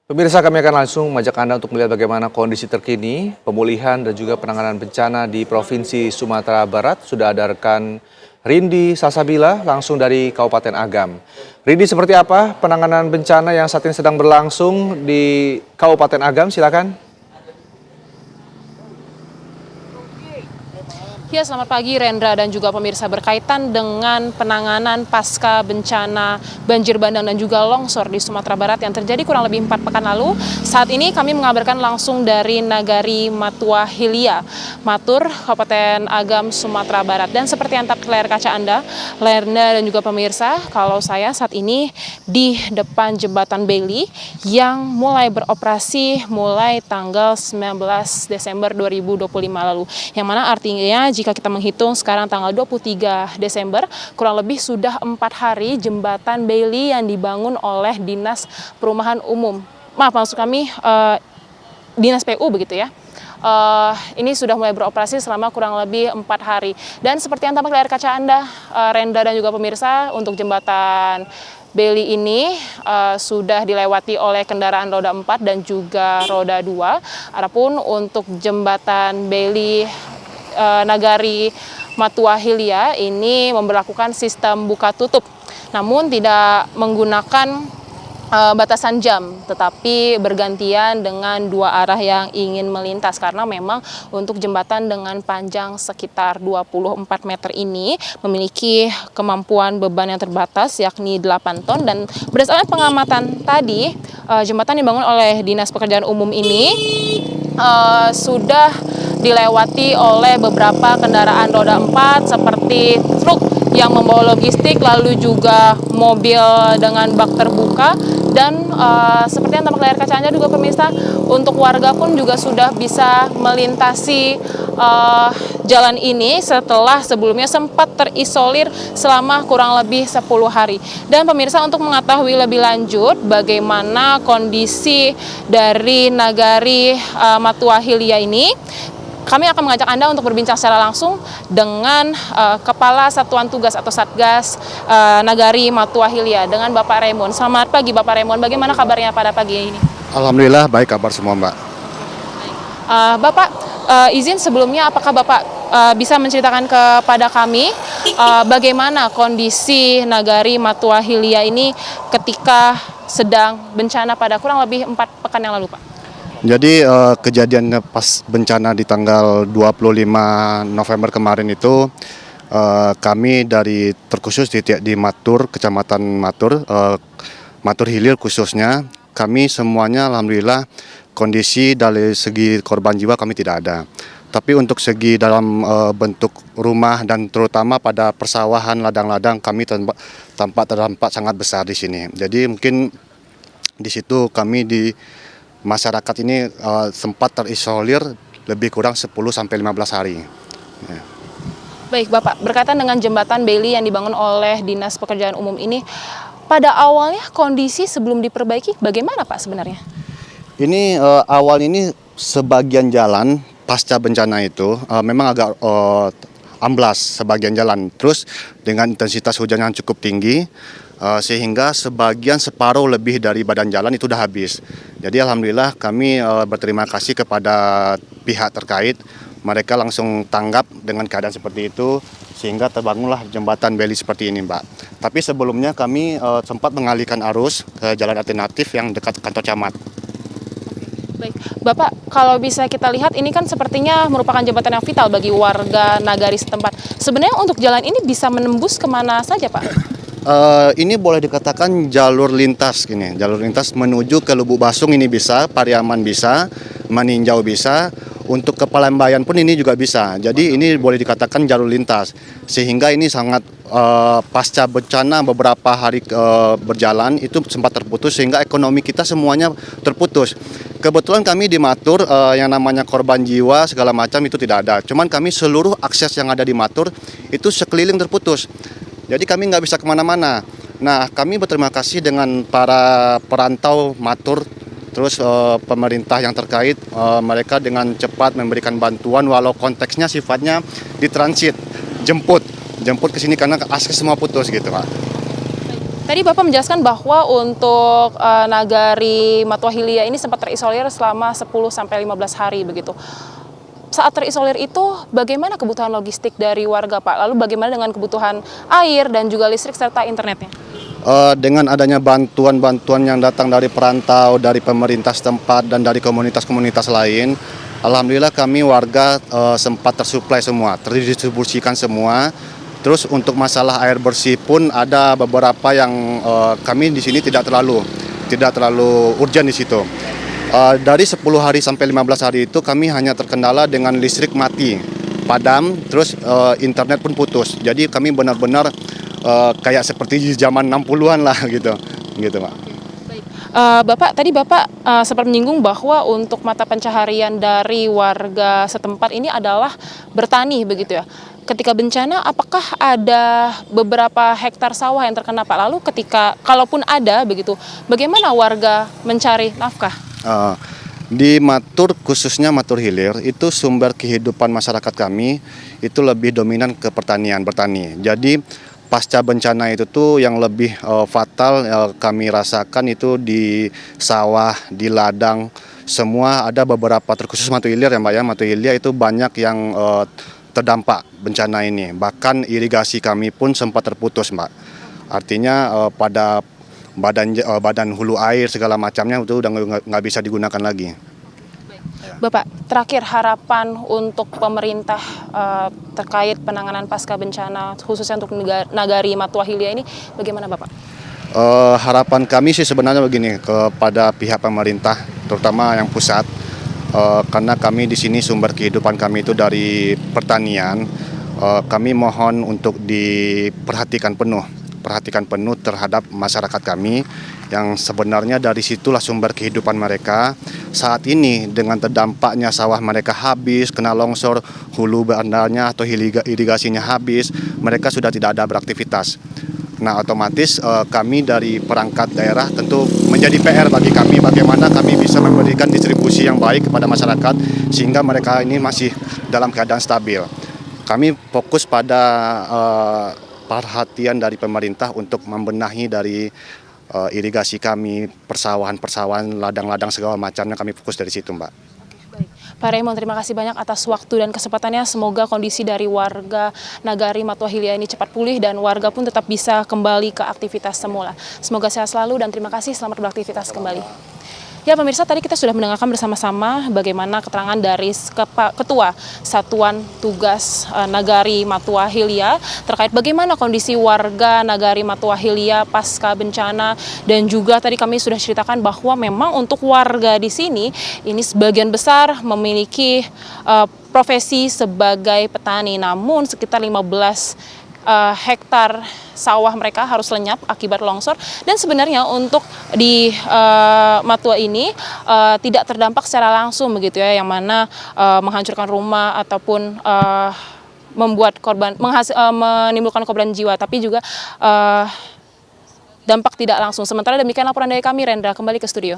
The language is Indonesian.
Pemirsa, kami akan langsung mengajak Anda untuk melihat bagaimana kondisi terkini, pemulihan dan juga penanganan bencana di Provinsi Sumatera Barat. Sudah ada rekan Rindi Sasabila langsung dari Kabupaten Agam. Rindi, seperti apa penanganan bencana yang saat ini sedang berlangsung di Kabupaten Agam? Silakan. Ya, selamat pagi Rendra dan juga pemirsa. Berkaitan dengan penanganan pasca bencana banjir bandang dan juga longsor di Sumatera Barat yang terjadi kurang lebih 4 pekan lalu. Saat ini kami mengabarkan langsung dari Nagari Matua Hilia, Matur, Kabupaten Agam, Sumatera Barat. Dan seperti yang tampak layar kaca Anda, Lerna dan juga pemirsa, kalau saya saat ini di depan jembatan Bailey yang mulai beroperasi mulai tanggal 19 Desember 2025 lalu. Yang mana artinya jika kita menghitung sekarang tanggal 23 Desember, kurang lebih sudah 4 hari jembatan Bailey yang dibangun oleh Dinas Perumahan Umum. Maksud kami Dinas PU begitu ya. Ini sudah mulai beroperasi selama kurang lebih 4 hari. Dan seperti yang tampak layar kaca Anda, Renda dan juga pemirsa, untuk jembatan Bailey ini sudah dilewati oleh kendaraan roda 4 dan juga roda 2. Adapun untuk jembatan Bailey Nagari Matua Hilia ini memberlakukan sistem buka tutup, namun tidak menggunakan batasan jam, tetapi bergantian dengan 2 arah yang ingin melintas, karena memang untuk jembatan dengan panjang sekitar 24 meter ini memiliki kemampuan beban yang terbatas, yakni 8 ton, dan berdasarkan pengamatan tadi, jembatan dibangun oleh Dinas Pekerjaan Umum ini sudah dilewati oleh beberapa kendaraan roda 4 seperti truk yang membawa logistik, lalu juga mobil dengan bak terbuka, dan seperti yang tampak layar kaca Anda juga pemirsa, untuk warga pun juga sudah bisa melintasi jalan ini setelah sebelumnya sempat terisolir selama kurang lebih 10 hari. Dan pemirsa, untuk mengetahui lebih lanjut bagaimana kondisi dari Nagari Matua Hilia ini, kami akan mengajak Anda untuk berbincang secara langsung dengan Kepala Satuan Tugas atau Satgas Nagari Matua Hilia, dengan Bapak Raymond. Selamat pagi Bapak Raymond, bagaimana kabarnya pada pagi ini? Alhamdulillah baik kabar semua, Mbak. Bapak, izin sebelumnya, apakah Bapak bisa menceritakan kepada kami bagaimana kondisi Nagari Matua Hilia ini ketika sedang bencana pada kurang lebih 4 pekan yang lalu, Pak? Jadi kejadian pas bencana di tanggal 25 November kemarin itu kami dari terkhusus di Matur, Kecamatan Matur, Matur Hilir khususnya, kami semuanya alhamdulillah kondisi dari segi korban jiwa kami tidak ada. Tapi untuk segi dalam bentuk rumah dan terutama pada persawahan, ladang-ladang, kami tampak terdampak sangat besar di sini. Jadi mungkin di situ kami di masyarakat ini sempat terisolir lebih kurang 10-15 hari. Ya. Baik Bapak, berkaitan dengan jembatan Bailey yang dibangun oleh Dinas Pekerjaan Umum ini, pada awalnya kondisi sebelum diperbaiki bagaimana Pak sebenarnya? Ini awal ini sebagian jalan pasca bencana itu memang agak amblas sebagian jalan. Terus dengan intensitas hujan yang cukup tinggi, sehingga sebagian separuh lebih dari badan jalan itu sudah habis. Jadi alhamdulillah kami berterima kasih kepada pihak terkait, mereka langsung tanggap dengan keadaan seperti itu sehingga terbangunlah jembatan Bailey seperti ini, Mbak. Tapi sebelumnya kami sempat mengalihkan arus ke jalan alternatif yang dekat kantor camat. Baik, Bapak, kalau bisa kita lihat ini kan sepertinya merupakan jembatan yang vital bagi warga Nagari setempat. Sebenarnya untuk jalan ini bisa menembus kemana saja, Pak? Ini boleh dikatakan jalur lintas gini, jalur lintas menuju ke Lubuk Basung ini bisa, Pariaman bisa, Maninjau bisa, untuk ke Palembayan pun ini juga bisa. Jadi ini boleh dikatakan jalur lintas, sehingga ini sangat pasca bencana beberapa hari berjalan itu sempat terputus sehingga ekonomi kita semuanya terputus. Kebetulan kami di Matur yang namanya korban jiwa segala macam itu tidak ada. Cuman kami seluruh akses yang ada di Matur itu sekeliling terputus. Jadi kami nggak bisa kemana-mana. Nah, kami berterima kasih dengan para perantau Matur, terus pemerintah yang terkait, mereka dengan cepat memberikan bantuan walau konteksnya sifatnya ditransit, jemput ke sini karena akses semua putus gitu, Pak. Tadi Bapak menjelaskan bahwa untuk Nagari Matwa Hilya ini sempat terisolir selama 10-15 hari begitu. Saat terisolir itu bagaimana kebutuhan logistik dari warga Pak? Lalu bagaimana dengan kebutuhan air dan juga listrik serta internetnya? Dengan adanya bantuan-bantuan yang datang dari perantau, dari pemerintah setempat dan dari komunitas-komunitas lain, alhamdulillah kami warga sempat tersuplai semua, terdistribusikan semua. Terus untuk masalah air bersih pun ada beberapa yang kami di sini tidak terlalu urgent di situ. Dari 10 hari sampai 15 hari itu kami hanya terkendala dengan listrik mati, padam, terus internet pun putus. Jadi kami benar-benar kayak seperti di zaman 60-an lah gitu Pak. Bapak, tadi Bapak sempat menyinggung bahwa untuk mata pencaharian dari warga setempat ini adalah bertani begitu ya. Ketika bencana, apakah ada beberapa hektar sawah yang terkena Pak? Lalu kalaupun ada begitu, bagaimana warga mencari nafkah? Di Matur, khususnya Matur Hilir, itu sumber kehidupan masyarakat kami itu lebih dominan ke pertanian, bertani. Jadi pasca bencana itu tuh yang lebih fatal kami rasakan itu di sawah, di ladang, semua ada beberapa, terkhusus Matur Hilir ya Mbak ya. Matur Hilir itu banyak yang terdampak bencana ini. Bahkan irigasi kami pun sempat terputus Mbak. Artinya pada badan hulu air segala macamnya itu udah nggak bisa digunakan lagi. Bapak, terakhir harapan untuk pemerintah terkait penanganan pasca bencana khususnya untuk Nagari Matwa Hilya ini bagaimana Bapak? Harapan kami sih sebenarnya begini kepada pihak pemerintah, terutama yang pusat, karena kami di sini sumber kehidupan kami itu dari pertanian. Kami mohon untuk diperhatikan penuh terhadap masyarakat kami yang sebenarnya dari situlah sumber kehidupan mereka. Saat ini dengan terdampaknya sawah mereka habis, kena longsor, hulu bandarnya atau irigasinya habis, mereka sudah tidak ada beraktivitas. Nah otomatis kami dari perangkat daerah tentu menjadi PR bagi kami bagaimana kami bisa memberikan distribusi yang baik kepada masyarakat sehingga mereka ini masih dalam keadaan stabil. Kami fokus pada perhatian dari pemerintah untuk membenahi dari irigasi kami, persawahan, ladang-ladang segala macamnya kami fokus dari situ Mbak. Pak Raymond, terima kasih banyak atas waktu dan kesempatannya. Semoga kondisi dari warga Nagari Matwa Hilya ini cepat pulih dan warga pun tetap bisa kembali ke aktivitas semula. Semoga sehat selalu dan terima kasih, selamat beraktivitas kembali. Ya pemirsa, tadi kita sudah mendengarkan bersama-sama bagaimana keterangan dari Ketua Satuan Tugas Nagari Matwa Hilya terkait bagaimana kondisi warga Nagari Matwa Hilya pasca bencana, dan juga tadi kami sudah ceritakan bahwa memang untuk warga di sini ini sebagian besar memiliki profesi sebagai petani, namun sekitar 15 hektar sawah mereka harus lenyap akibat longsor, dan sebenarnya untuk di Matwa ini tidak terdampak secara langsung begitu ya, yang mana menghancurkan rumah ataupun membuat korban menimbulkan korban jiwa, tapi juga dampak tidak langsung. Sementara demikian laporan dari kami, Rendra, kembali ke studio.